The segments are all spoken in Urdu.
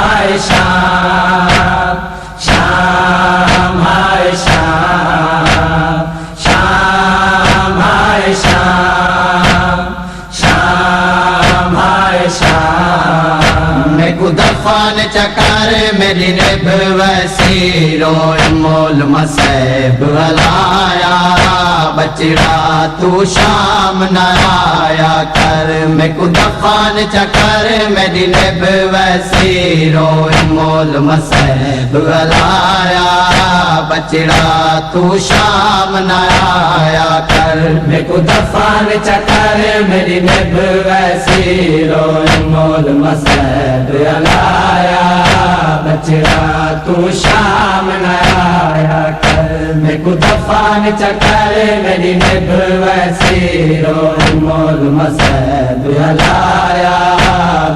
ہائے شام، شام ہائے شام، شام ہائے شام، شام ہائے شام۔ میں کو دفان چکر میری نب وسیرو مول مسیب غلایا، بچڑا تو شام نہ آیا کر۔ میں کو دفان چکر میری نب وسیرو مول مسیب غلایا، بچڑا تو شام نہ آیا کر۔ میں کو دفان چکر میری نب وسیرو مول مسیب غلایا، بچڑا تو شام نہ آیا کر۔ میں کو دفان چکر میری نب وسیرو مول مسیب غلایا،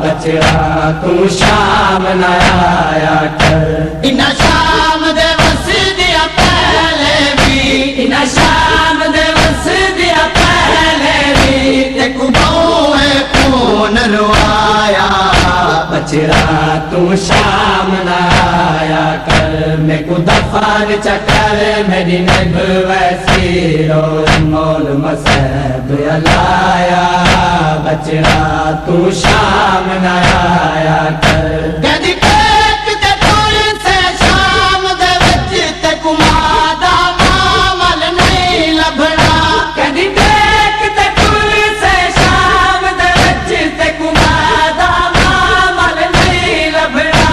بچڑا تو شام نہ آیا کر۔ انہاں شام دے وس دیا پہلے بھی، انہاں شام دے وس دیا پہلے بھی، ایک بوئے خون روایا، بچڑا تو شام نہ آیا کر۔ میں کو دفان چکر میری نب وسیرو مول مسیب غلایا، بچڑا تو شام نہ آیا کر۔ کدی ٹیک تے ٹر سے شام دے وچ تے کمادا معامل نہیں لبھنا، کدی ٹیک تے ٹر سے شام دے وچ تے کمادا معامل نہیں لبھنا۔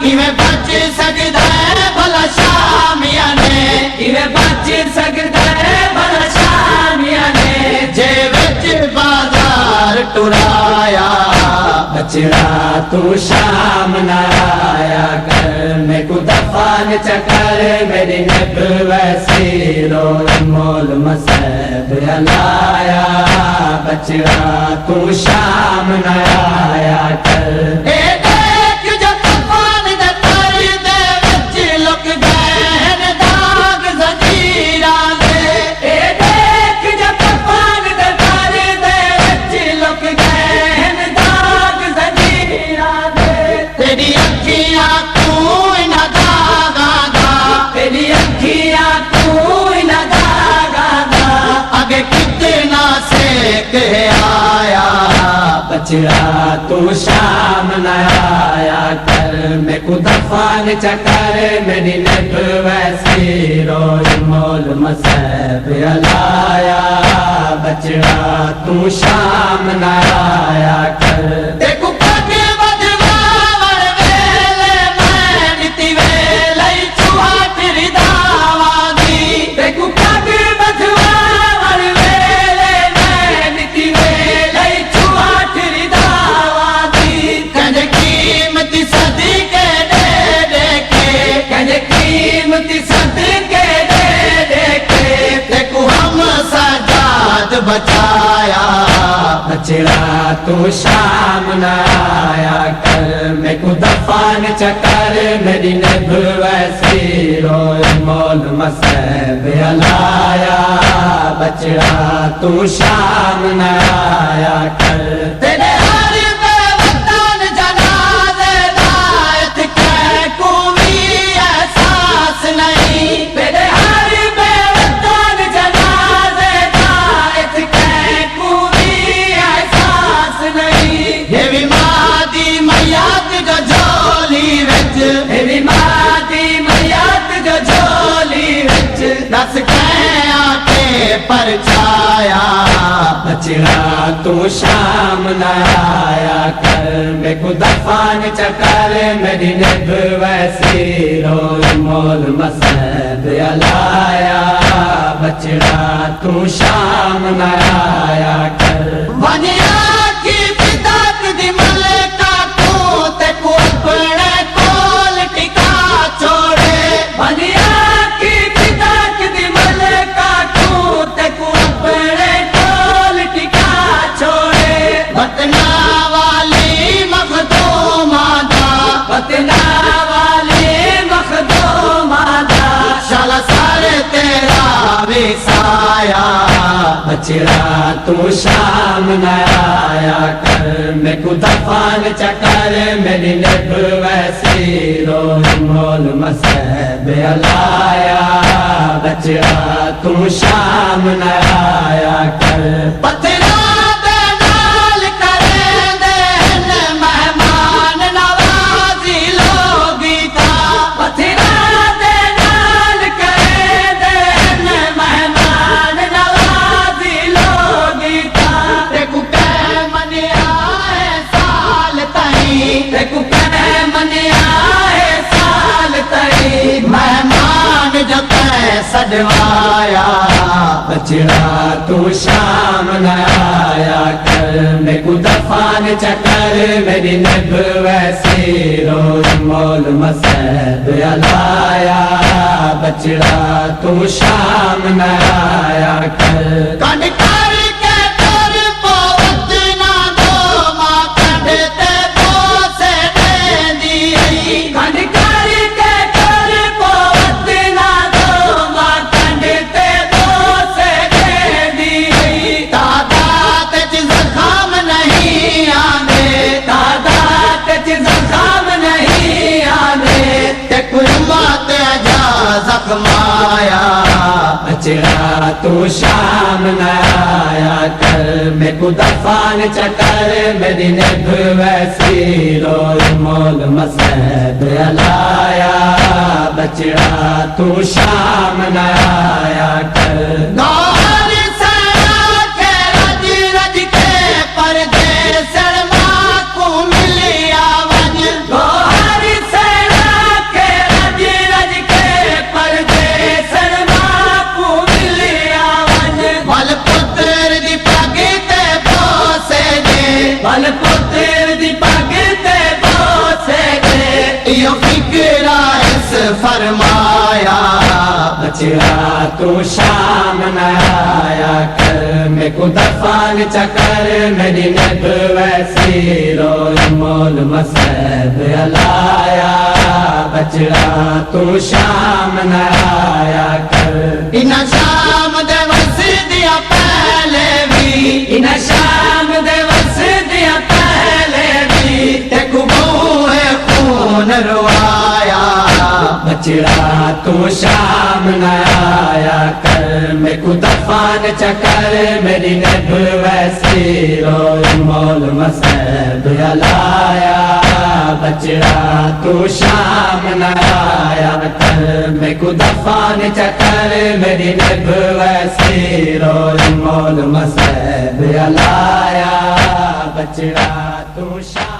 کیویں بچ سکدا ہے بھلا شامیاں نے، کیویں بچ سکدا ہے بھلا شامیاں نے، جے وچ بازار ٹرایا، بچڑا تو شام نہ آیا کر۔ میں کو دفان چکر میری نب وسیرو مول مسیب غلایا، بچڑا تو شام نہ آیا کر۔ بچڑا تو شام نہ آیا کر۔ میں کو دفان چکر میری نب وسیرو مول مسیب غلایا، بچڑا تو شام نہ آیا کر۔ دیکھو بچایا، بچڑا تو شام نہ آیا کر۔ میں کو دفان چکر میری نب وسیرو مول مسیب غلایا، بچڑا تو شام نہ آیا کر۔ تیرے ہر بے وطن جنازے دا اتکے کو بھی احساس نہیں، تیرے ہر بے وطن جنازے دا اتکے کو بھی احساس نہیں۔ یہ بھی مادی میات جو جھولی وچ، یہ بھی مادی میات جو جھولی وچ، دس کہیں آکے پرچایا، بچڑا تو شام نہ آیا کر۔ میں کو دفان چکر میری نب وسیرو مول مسیب غلایا، بچڑا تو شام نہ آیا کر۔ ونیا کی فداک دی ملکہ کو تے کو اپنے کول ٹکا چھوڑے، ونیا کی فداک دی ملکہ کو تے کو اپنے کول ٹکا چھوڑے۔ وطنا والی مخدوماں دا، وطنا والی مخدوماں دا، شالا سارے تیرا وسایا، بچڑا تو شام نہ آیا کر۔ میں کو دفان چکر میری نب ویسے وسی مول مسب علایا بچڑا تو شام نہ آیا کر پتھرا دے نال کریں دین مہمان نوازی لوگی تھا پتھرا دے نال کریں دین مہمان نوازی لوگی تھا دیکھو کہ منیا ہے سال تائیں دیکھو کہ منیا ہے سال تائیں مہمان جب سجوایا بچڑا تو شام نہ آیا کر میں کو دفان چکر میری نب ویسی روز مول مسب علایا بچڑا تو شام نہ آیا کر کنڈ کر کے تر پوت نہ دو ماں کنڈتے بوسے دے دی کنڈ کر کے تر پوت نہ دو ماں کنڈتے بوسے دے دی تعداد چ زخم نہیں آنے تعداد چ زخم نہیں آنے تے کوئی مات اجا زخم آیا بچڑا تو شام نہ آیا کر میں کو دفان چکر میری نب ویسی روز مول مسب علایا بچڑا تو شام نہ آیا کر گوہر سرا کے رج رج کے پردے سرما کو ملیا ون گوہر سرا کے رج رج کے پردے سرما کو ملیا ون بل پتر دی پگ تے بوسے دے بل پتر دی پگ تے بوسے دے یہ فکرہ اس فرمایا بچڑا تو شام نہ آیا کر میں کو دفان چکر میری نب ویسی روز مول مسب علایا بچڑا تو شام نہ آیا کر ان شام دے وس دیا پہلے بھی ان شام دے وس دیا پہلے بھی تے کو بوئے خون روایا بچڑا تو شام نہ آیا کر میں کو دفان چکر میری نب ویسی روز مول مسب علایا بچڑا تو شام نہ آیا کر میں کو دفان چکر میری نب ویسی روز مول مسب علایا بچڑا تو شام